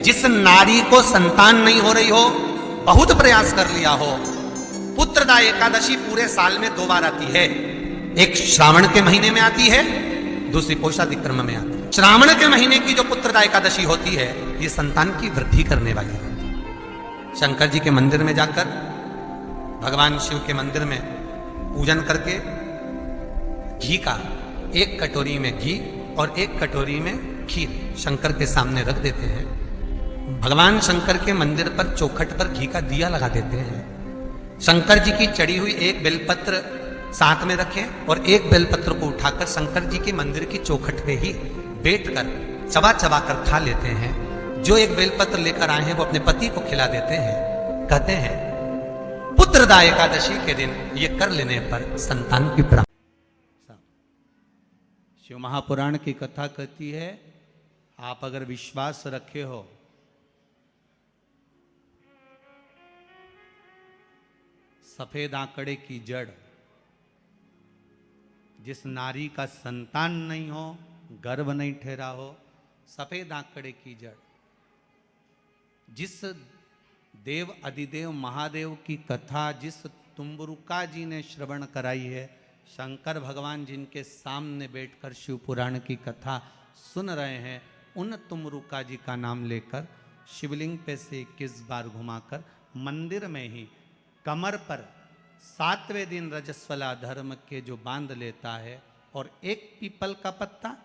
जिस नारी को संतान नहीं हो रही हो, बहुत प्रयास कर लिया हो, पुत्रदा एकादशी पूरे साल में 2 बार आती है। एक श्रावण के महीने में आती है, दूसरी पौषाधिक्रम में आती है। श्रावण के महीने की जो पुत्रदा एकादशी होती है, ये संतान की वृद्धि करने वाली होती है। शंकर जी के मंदिर में जाकर, भगवान शिव के मंदिर में पूजन करके घी का 1 कटोरी में घी और 1 कटोरी में खीर शंकर के सामने रख देते हैं। भगवान शंकर के मंदिर पर चौखट पर घी का दिया लगा देते हैं। शंकर जी की चढ़ी हुई 1 बेलपत्र साथ में रखें और 1 बेलपत्र को उठाकर शंकर जी के मंदिर की चौखट पे ही बैठकर चबा चबा कर खा लेते हैं। जो 1 बेलपत्र लेकर आए हैं वो अपने पति को खिला देते हैं। कहते हैं पुत्रदा एकादशी के दिन ये कर लेने पर संतान की प्राप्ति। शिव महापुराण की कथा कहती है, आप अगर विश्वास रखे हो, सफेद आंकड़े की जड़, जिस नारी का संतान नहीं हो, गर्भ नहीं ठहरा हो, सफेद आंकड़े की जड़, जिस देव अधिदेव महादेव की कथा जिस तुम्बरुका जी ने श्रवण कराई है, शंकर भगवान जिनके सामने बैठकर शिव पुराण की कथा सुन रहे हैं, उन तुमरुका जी का नाम लेकर शिवलिंग पे से 21 बार घुमाकर मंदिर में ही कमर पर 7वें दिन रजस्वला धर्म के जो बांध लेता है और 1 पीपल का पत्ता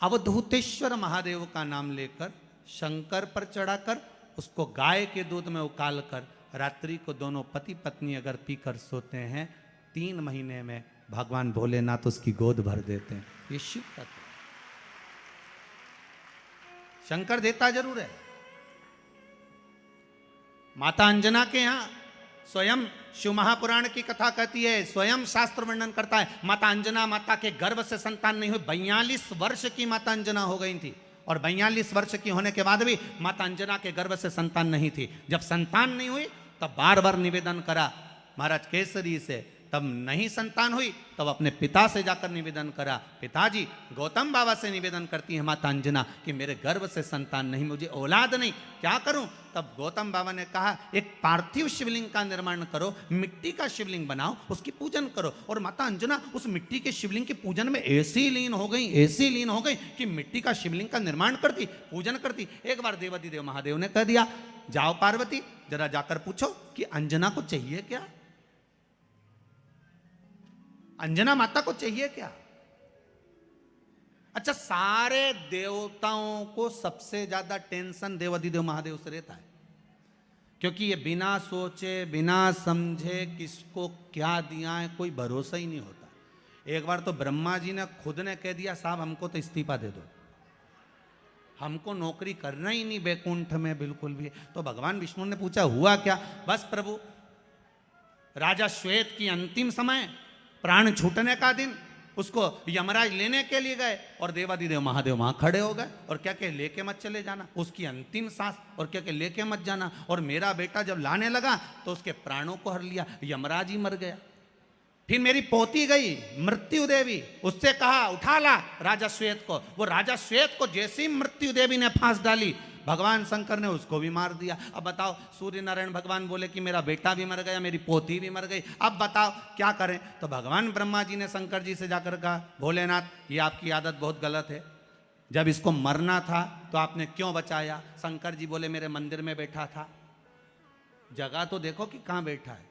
अवधूतेश्वर महादेव का नाम लेकर शंकर पर चढ़ाकर उसको गाय के दूध में उकाल कर रात्रि को दोनों पति पत्नी अगर पीकर सोते हैं, 3 महीने में भगवान भोलेनाथ उसकी गोद भर देते हैं। ये शिव तत्व। शंकर देता जरूर है। माता अंजना के यहां स्वयं शिव महापुराण की कथा कहती है, स्वयं शास्त्र वर्णन करता है, माता अंजना माता के गर्भ से संतान नहीं हुई। 42 वर्ष की माता अंजना हो गई थी और 42 वर्ष की होने के बाद भी माता अंजना के गर्भ से संतान नहीं थी। जब संतान नहीं हुई तब बार बार निवेदन करा महाराज केसरी से, तब नहीं संतान हुई तब अपने पिता से जाकर निवेदन करा। पिताजी गौतम बाबा से निवेदन करती है माता अंजना कि मेरे गर्भ से संतान नहीं, मुझे औलाद नहीं, क्या करूं? तब गौतम बाबा ने कहा एक पार्थिव शिवलिंग का निर्माण करो, मिट्टी का शिवलिंग बनाओ, उसकी पूजन करो। और माता अंजना उस मिट्टी के शिवलिंग के पूजन में ऐसी लीन हो गई कि मिट्टी का शिवलिंग का निर्माण करती, पूजन करती। एक बार देवाधिदेव महादेव ने कह दिया, जाओ पार्वती जरा जाकर पूछो कि अंजना को चाहिए क्या, अंजना माता को चाहिए क्या। अच्छा, सारे देवताओं को सबसे ज्यादा टेंशन देवाधिदेव महादेव से रहता है, क्योंकि ये बिना सोचे बिना समझे किसको क्या दिया है कोई भरोसा ही नहीं होता। एक बार तो ब्रह्मा जी ने खुद ने कह दिया, साहब हमको तो इस्तीफा दे दो, हमको नौकरी करना ही नहीं बैकुंठ में बिल्कुल भी। तो भगवान विष्णु ने पूछा हुआ क्या? बस प्रभु, राजा श्वेत की अंतिम समय, प्राण छूटने का दिन, उसको यमराज लेने के लिए गए और देवाधिदेव महादेव वहां खड़े हो गए और क्या के लेके मत चले जाना, उसकी अंतिम सांस, और क्या के लेके मत जाना। और मेरा बेटा जब लाने लगा तो उसके प्राणों को हर लिया, यमराज ही मर गया। फिर मेरी पोती गई मृत्यु देवी, उससे कहा उठा ला राजा श्वेत को। वो राजा श्वेत को जैसी मृत्यु देवी ने फांस डाली, भगवान शंकर ने उसको भी मार दिया। अब बताओ, सूर्य नारायण भगवान बोले कि मेरा बेटा भी मर गया, मेरी पोती भी मर गई, अब बताओ क्या करें? तो भगवान ब्रह्मा जी ने शंकर जी से जाकर कहा, भोलेनाथ ये आपकी आदत बहुत गलत है, जब इसको मरना था तो आपने क्यों बचाया? शंकर जी बोले मेरे मंदिर में बैठा था, जगह तो देखो कि कहां बैठा है।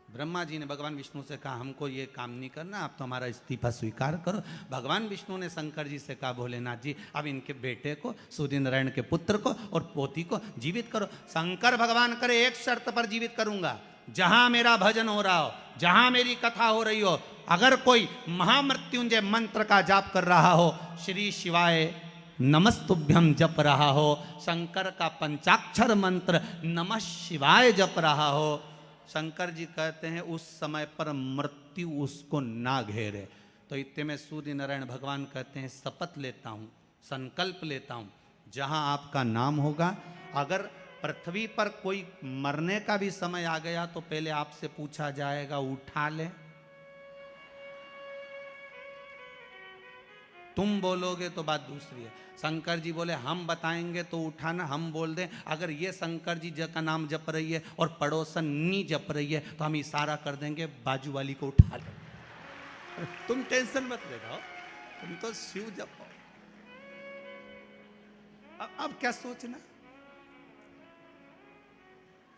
ब्रह्मा जी ने भगवान विष्णु से कहा हमको ये काम नहीं करना, आप तो हमारा इस्तीफा स्वीकार करो। भगवान विष्णु ने शंकर जी से कहा, भोलेनाथ जी अब इनके बेटे को, सूर्य नारायण के पुत्र को और पोती को जीवित करो। शंकर भगवान करे एक शर्त पर जीवित करूंगा, जहां मेरा भजन हो रहा हो, जहां मेरी कथा हो रही हो, अगर कोई महामृत्युंजय मंत्र का जाप कर रहा हो, श्री शिवाय नमस्तुभ्यम जप रहा हो, शंकर का पंचाक्षर मंत्र नमः शिवाय जप रहा हो, शंकर जी कहते हैं उस समय पर मृत्यु उसको ना घेरे। तो इतने में सूर्य नारायण भगवान कहते हैं शपथ लेता हूँ, संकल्प लेता हूँ, जहाँ आपका नाम होगा, अगर पृथ्वी पर कोई मरने का भी समय आ गया तो पहले आपसे पूछा जाएगा उठा ले। तुम बोलोगे तो बात दूसरी है। शंकर जी बोले हम बताएंगे तो उठाना, हम बोल दें अगर ये शंकर जी का नाम जप रही है और पड़ोसन नी जप रही है तो हम इशारा कर देंगे बाजू वाली को उठा लो। तुम टेंशन मत लेना, तुम तो शिव जपो। अब क्या सोचना,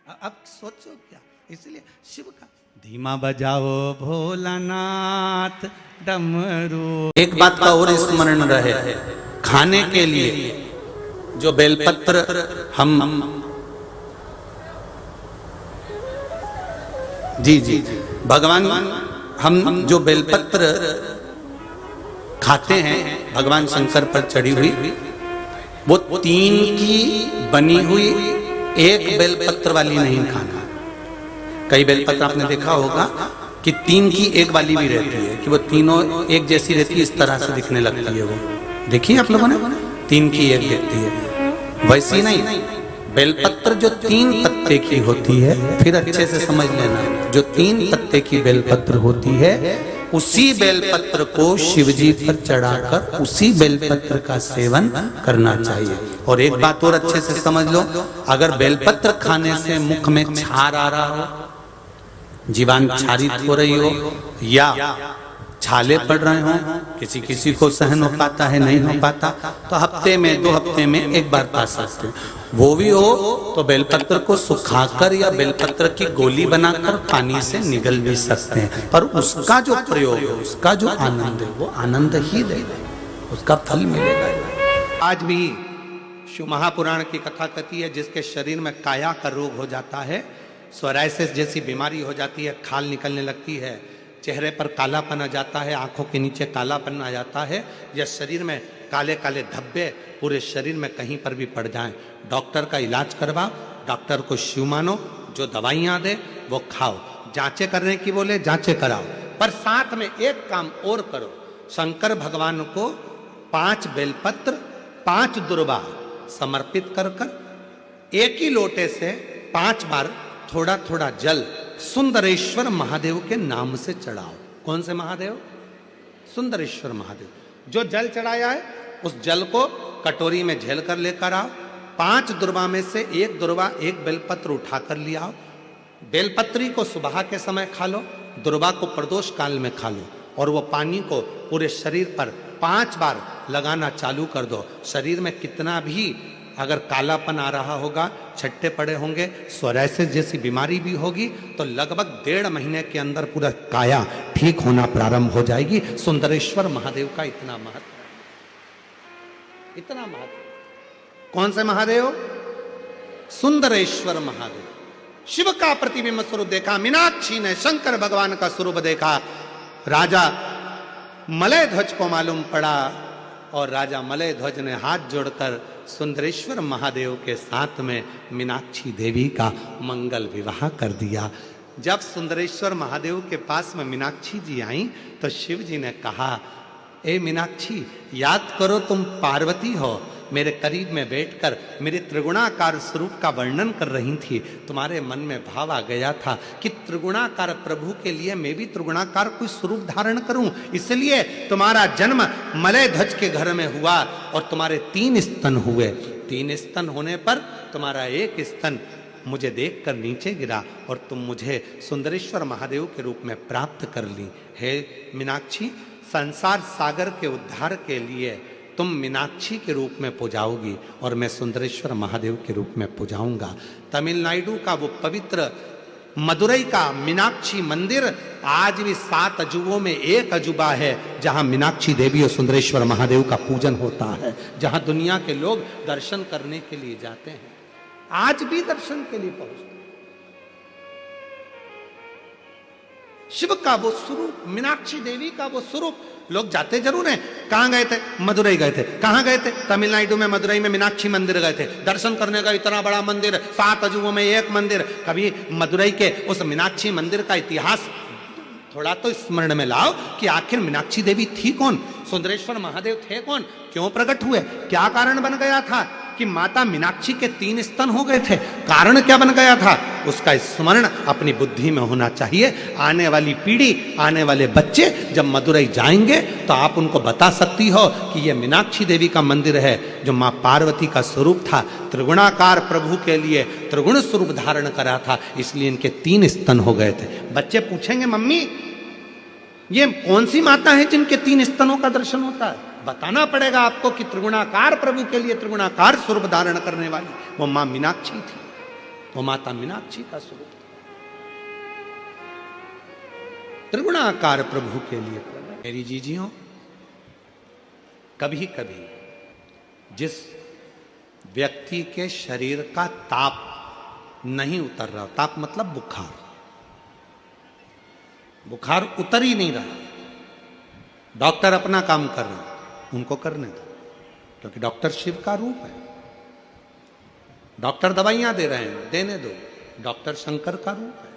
अब सोचो क्या। इसलिए शिव का धीमा बजाओ भोलानाथ डमरू। एक बात का और स्मरण रहे, खाने के लिए जो बेलपत्र हम जी जी भगवान हम जो बेलपत्र खाते हैं भगवान शंकर पर चढ़ी हुई, वो 3 की बनी हुई, एक बेलपत्र वाली नहीं खाना। कई बेलपत्र आपने देखा होगा कि 3 की 1 वाली भी रहती है, कि वो तीनों एक जैसी रहती है, इस तरह से दिखने लगती है। वो देखिए आप लोगों ने, 3 की 1 दिखती है, वैसी नहीं। बेलपत्र जो 3 पत्ते की होती है, फिर अच्छे से समझ लेना, जो 3 पत्ते की बेलपत्र होती है, उसी बेलपत्र को शिवजी पर चढ़ाकर उसी बेलपत्र का सेवन करना चाहिए। और एक बात और अच्छे से समझ लो, अगर बेलपत्र खाने से मुख में छार आ रहा हो, जीवान क्षारित हो रही हो, या छाले पड़ रहे हो, किसी किसी को सहन हो पाता है, नहीं हो पाता, तो हफ्ते में 2 हफ्ते में 1 बार पा सकते हैं। वो भी हो तो बेलपत्र को सुखाकर या बेलपत्र की गोली बनाकर पानी से निगल भी सकते हैं, पर उसका जो प्रयोग है, उसका जो आनंद है, वो आनंद ही देगा, उसका फल मिलेगा। आज भी शिव महापुराण की कथा कहती है, जिसके शरीर में काया का रोग हो जाता है, सोराइसिस जैसी बीमारी हो जाती है, खाल निकलने लगती है, चेहरे पर कालापन आ जाता है, आंखों के नीचे कालापन आ जाता है, या शरीर में काले काले धब्बे पूरे शरीर में कहीं पर भी पड़ जाएं, डॉक्टर का इलाज करवाओ, डॉक्टर को शिव मानो, जो दवाइयाँ दे वो खाओ, जांचें करने की बोले जांचें कराओ, पर साथ में एक काम और करो, शंकर भगवान को 5 बेलपत्र 5 दुर्वा समर्पित कर कर एक ही लोटे से 5 बार थोड़ा थोड़ा जल सुंदरेश्वर महादेव के नाम से चढ़ाओ। कौन से महादेव? सुंदरेश्वर महादेव। जो जल चढ़ाया है उस जल को कटोरी में झेल कर लेकर आओ, 5 दुर्वा में से 1 दुर्वा 1 बेलपत्र उठाकर ले आओ। बेलपत्री को सुबह के समय खा लो, दुर्वा को प्रदोष काल में खा लो, और वो पानी को पूरे शरीर पर 5 बार लगाना चालू कर दो। शरीर में कितना भी अगर कालापन आ रहा होगा, छट्टे पड़े होंगे, सोराइसिस जैसी बीमारी भी होगी, तो लगभग 1.5 महीने के अंदर पूरा काया ठीक होना प्रारंभ हो जाएगी। सुंदरेश्वर महादेव का इतना महत्व, इतना महत्व। कौन से महादेव? सुंदरेश्वर महादेव। शिव का प्रतिबिंब स्वरूप देखा, मीनाक्षी ने शंकर भगवान का स्वरूप देखा। राजा मलय ध्वज को मालूम पड़ा, और राजा मलय ध्वज ने हाथ जोड़कर सुंदरेश्वर महादेव के साथ में मीनाक्षी देवी का मंगल विवाह कर दिया। जब सुंदरेश्वर महादेव के पास में मीनाक्षी जी आई तो शिव जी ने कहा, ए मीनाक्षी, याद करो तुम पार्वती हो, मेरे करीब में बैठकर मेरे त्रिगुणाकार स्वरूप का वर्णन कर रही थी, तुम्हारे मन में भाव आ गया था कि त्रिगुणाकार प्रभु के लिए मैं भी त्रिगुणाकार कोई स्वरूप धारण करूं, इसलिए तुम्हारा जन्म मलय ध्वज के घर में हुआ और तुम्हारे 3 स्तन हुए। 3 स्तन होने पर तुम्हारा 1 स्तन मुझे देखकर नीचे गिरा और तुम मुझे सुंदरेश्वर महादेव के रूप में प्राप्त कर ली। हे मीनाक्षी, संसार सागर के उद्धार के लिए तुम मीनाक्षी के रूप में पूजाओगी और मैं सुंदरेश्वर महादेव के रूप में पूजाऊंगा। तमिलनाडु का वो पवित्र मदुरई का मीनाक्षी मंदिर आज भी 7 अजूबों में एक अजूबा है, जहां मीनाक्षी देवी और सुंदरेश्वर महादेव का पूजन होता है, जहां दुनिया के लोग दर्शन करने के लिए जाते हैं, आज भी दर्शन के लिए पहुंचते हैं। शिव का वो स्वरूप, मीनाक्षी देवी का वो स्वरूप, लोग जाते जरूर हैं। कहां गए थे? मदुरई गए थे। कहां गए थे? तमिलनाडु में मदुरई में मीनाक्षी मंदिर गए थे दर्शन करने का। इतना बड़ा मंदिर, 7 अजूबों में एक मंदिर। कभी मदुरई के उस मीनाक्षी मंदिर का इतिहास थोड़ा तो स्मरण में लाओ कि आखिर मीनाक्षी देवी थी कौन, सुंदरेश्वर महादेव थे कौन, क्यों प्रकट हुए, क्या कारण बन गया था कि माता मीनाक्षी के 3 स्तन हो गए थे, कारण क्या बन गया था, उसका स्मरण अपनी बुद्धि में होना चाहिए। आने वाली पीढ़ी, आने वाले बच्चे जब मदुरई जाएंगे तो आप उनको बता सकती हो कि यह मीनाक्षी देवी का मंदिर है जो माँ पार्वती का स्वरूप था, त्रिगुणाकार प्रभु के लिए त्रिगुण स्वरूप धारण करा था, इसलिए इनके 3 स्तन हो गए थे। बच्चे पूछेंगे मम्मी ये कौन सी माता है जिनके 3 स्तनों का दर्शन होता है, बताना पड़ेगा आपको कि त्रिगुणाकार प्रभु के लिए त्रिगुणाकार स्वरूप धारण करने वाली वो मां मीनाक्षी थी, वो माता मीनाक्षी का स्वरूप था। त्रिगुणाकार प्रभु के लिए। मेरी जीजियों, कभी कभी जिस व्यक्ति के शरीर का ताप नहीं उतर रहा, ताप मतलब बुखार, बुखार उतर ही नहीं रहा, डॉक्टर अपना काम कर रहे हैं, उनको करने दो, क्योंकि डॉक्टर शिव का रूप है। डॉक्टर दवाइयां दे रहे हैं, देने दो, डॉक्टर शंकर का रूप है।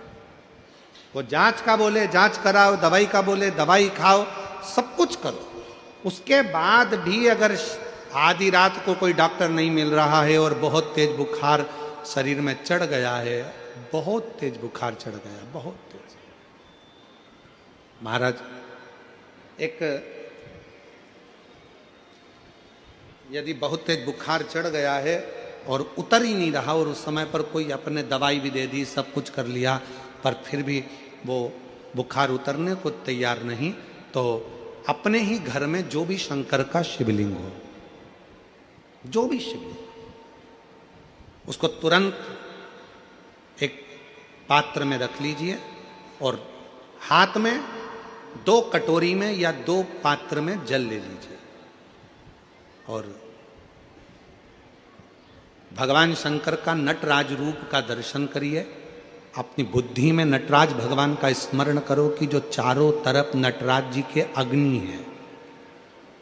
वो जांच का बोले जांच कराओ, दवाई का बोले दवाई खाओ, सब कुछ करो। उसके बाद भी अगर आधी रात को कोई डॉक्टर नहीं मिल रहा है और बहुत तेज बुखार शरीर में चढ़ गया है, बहुत तेज बुखार चढ़ गया, बहुत तेज। महाराज, एक यदि बहुत तेज बुखार चढ़ गया है और उतर ही नहीं रहा और उस समय पर कोई अपने दवाई भी दे दी, सब कुछ कर लिया, पर फिर भी वो बुखार उतरने को तैयार नहीं, तो अपने ही घर में जो भी शंकर का शिवलिंग हो, जो भी शिवलिंग, उसको तुरंत एक पात्र में रख लीजिए और हाथ में 2 कटोरी में या 2 पात्र में जल ले लीजिए और भगवान शंकर का नटराज रूप का दर्शन करिए। अपनी बुद्धि में नटराज भगवान का स्मरण करो कि जो चारों तरफ नटराज जी के अग्नि है,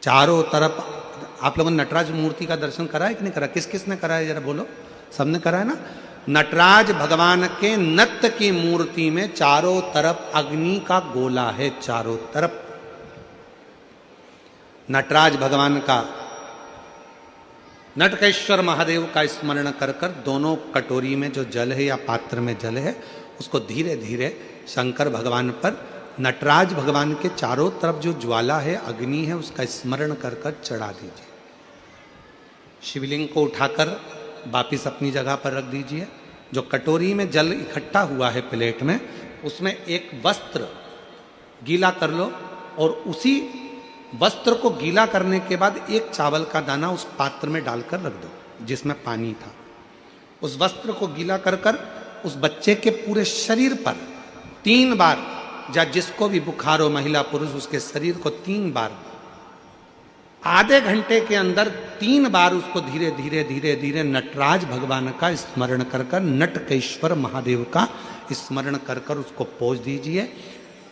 चारों तरफ। आप लोगों ने नटराज मूर्ति का दर्शन करा है कि नहीं करा? किस किस ने करा है जरा बोलो? सबने करा है ना? नटराज भगवान के नत्य की मूर्ति में चारों तरफ अग्नि का गोला है, चारों तरफ। नटराज भगवान का, नटकेश्वर महादेव का स्मरण कर कर दोनों कटोरी में जो जल है या पात्र में जल है, उसको धीरे धीरे शंकर भगवान पर, नटराज भगवान के चारों तरफ जो ज्वाला है, अग्नि है, उसका स्मरण कर कर चढ़ा दीजिए। शिवलिंग को उठाकर वापिस अपनी जगह पर रख दीजिए। जो कटोरी में जल इकट्ठा हुआ है प्लेट में, उसमें एक वस्त्र गीला कर लो और उसी वस्त्र को गीला करने के बाद एक चावल का दाना उस पात्र में डालकर रख दो जिसमें पानी था। उस वस्त्र को गीला कर कर उस बच्चे के पूरे शरीर पर 3 बार, या जिसको भी बुखार हो, महिला पुरुष, उसके शरीर को 3 बार, आधे घंटे के अंदर 3 बार उसको धीरे धीरे धीरे धीरे नटराज भगवान का स्मरण कर कर, नटकेश्वर महादेव का स्मरण कर कर उसको पोंछ दीजिए।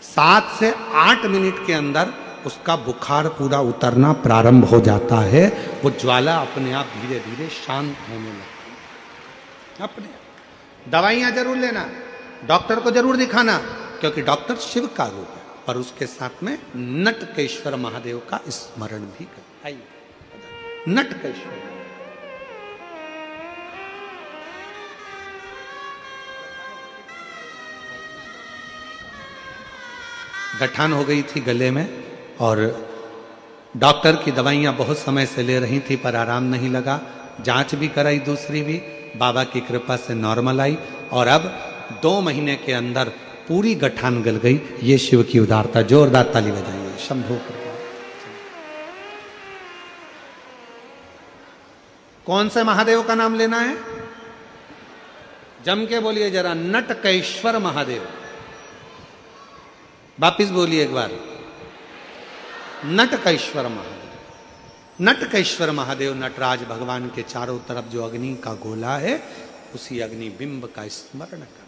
7 से 8 मिनट के अंदर उसका बुखार पूरा उतरना प्रारंभ हो जाता है। वो ज्वाला अपने आप धीरे धीरे शांत होने लगती है। अपने दवाइयां जरूर लेना, डॉक्टर को जरूर दिखाना, क्योंकि डॉक्टर शिव का रूप है, पर उसके साथ में नटकेश्वर महादेव का स्मरण भी कर। आइए, नटकेश्वर। गठान हो गई थी गले में और डॉक्टर की दवाइयां बहुत समय से ले रही थी पर आराम नहीं लगा। जांच भी कराई, दूसरी भी, बाबा की कृपा से नॉर्मल आई और अब 2 महीने के अंदर पूरी गठान गल गई। ये शिव की उदारता। जोरदार ताली बजाइए। शंभू कृपा। कौन से महादेव का नाम लेना है? जम के बोलिए जरा, नटकेश्वर महादेव। वापिस बोलिए एक बार, नटकेश्वर महादेव। नटकेश्वर महादेव नटराज भगवान के चारों तरफ जो अग्नि का गोला है, उसी अग्नि बिंब का स्मरण कर